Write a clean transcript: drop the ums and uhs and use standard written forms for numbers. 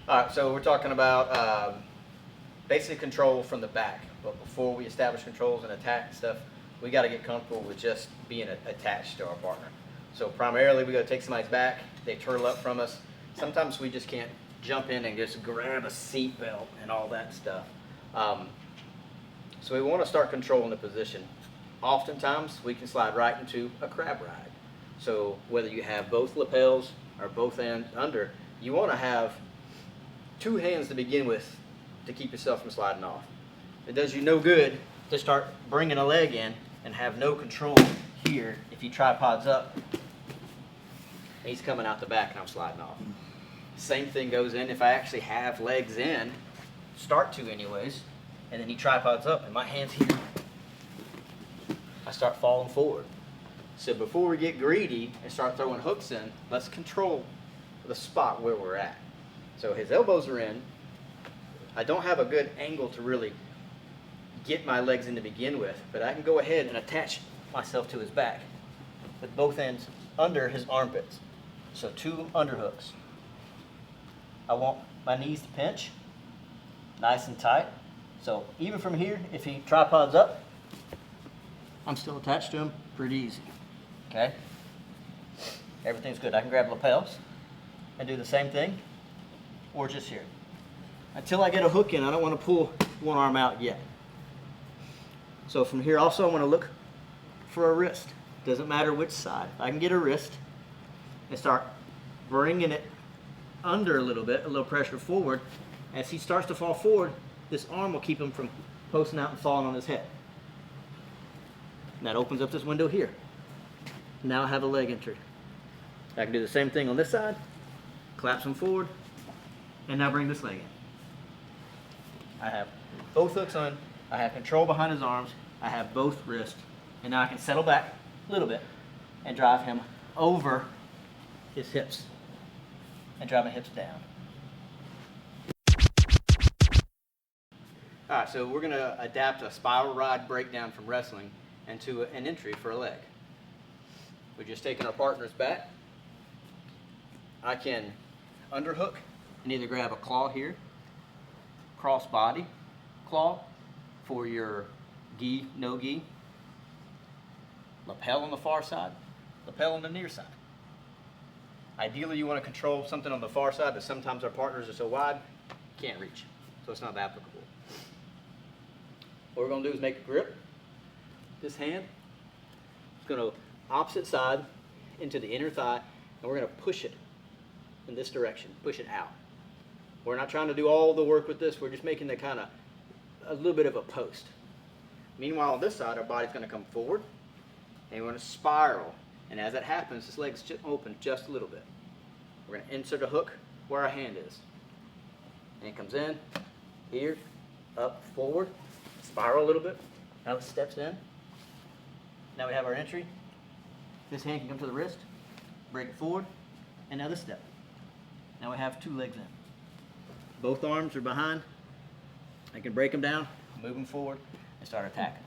All right, so we're talking about basic control from the back. But before we establish controls and attack and stuff, we got to get comfortable with just being attached to our partner. So primarily, we got to take somebody's back. They turtle up from us. Sometimes we just can't jump in and just grab a seat belt and all that stuff. So we want to start controlling the position. Oftentimes, we can slide right into a crab ride. So whether you have both lapels or both ends under, you want to have two hands to begin with to keep yourself from sliding off. It does you no good to start bringing a leg in and have no control here. If he tripods up, he's coming out the back and I'm sliding off. Same thing goes in if I actually have legs in, start to anyways, and then he tripods up and my hand's here. I start falling forward. So before we get greedy and start throwing hooks in, let's control the spot where we're at. So his elbows are in. I don't have a good angle to really get my legs in to begin with, but I can go ahead and attach myself to his back with both ends under his armpits. So two underhooks. I want my knees to pinch, nice and tight. So even from here, if he tripods up, I'm still attached to him pretty easy. Okay? Everything's good. I can grab lapels and do the same thing, or just here. Until I get a hook in, I don't want to pull one arm out yet. So from here also, I want to look for a wrist. Doesn't matter which side. I can get a wrist and start bringing it under a little pressure forward. As he starts to fall forward, this arm will keep him from posting out and falling on his head. And that opens up this window here. Now I have a leg entry. I can do the same thing on this side, collapse him forward, and now bring this leg in. I have both hooks on, I have control behind his arms, I have both wrists, and now I can settle back a little bit and drive him over his hips and drive my hips down. All right, so we're going to adapt a spiral ride breakdown from wrestling into an entry for a leg. We're just taking our partner's back. I can underhook and either grab a claw here, cross body claw for your gi, no gi, lapel on the far side, lapel on the near side. Ideally, you want to control something on the far side, but sometimes our partners are so wide, can't reach, so it's not applicable. What we're going to do is make a grip. This hand is going to opposite side into the inner thigh, and we're going to push it in this direction, push it out. We're not trying to do all the work with this, we're just making the kind of a little bit of a post. Meanwhile, on this side, our body's going to come forward, and we're going to spiral. And as that happens, this leg's open just a little bit. We're going to insert a hook where our hand is. And it comes in, here, up, forward, spiral a little bit. Now it steps in. Now we have our entry. This hand can come to the wrist, break it forward, and now this step. Now we have two legs in. Both arms are behind. I can break them down, move them forward, and start attacking.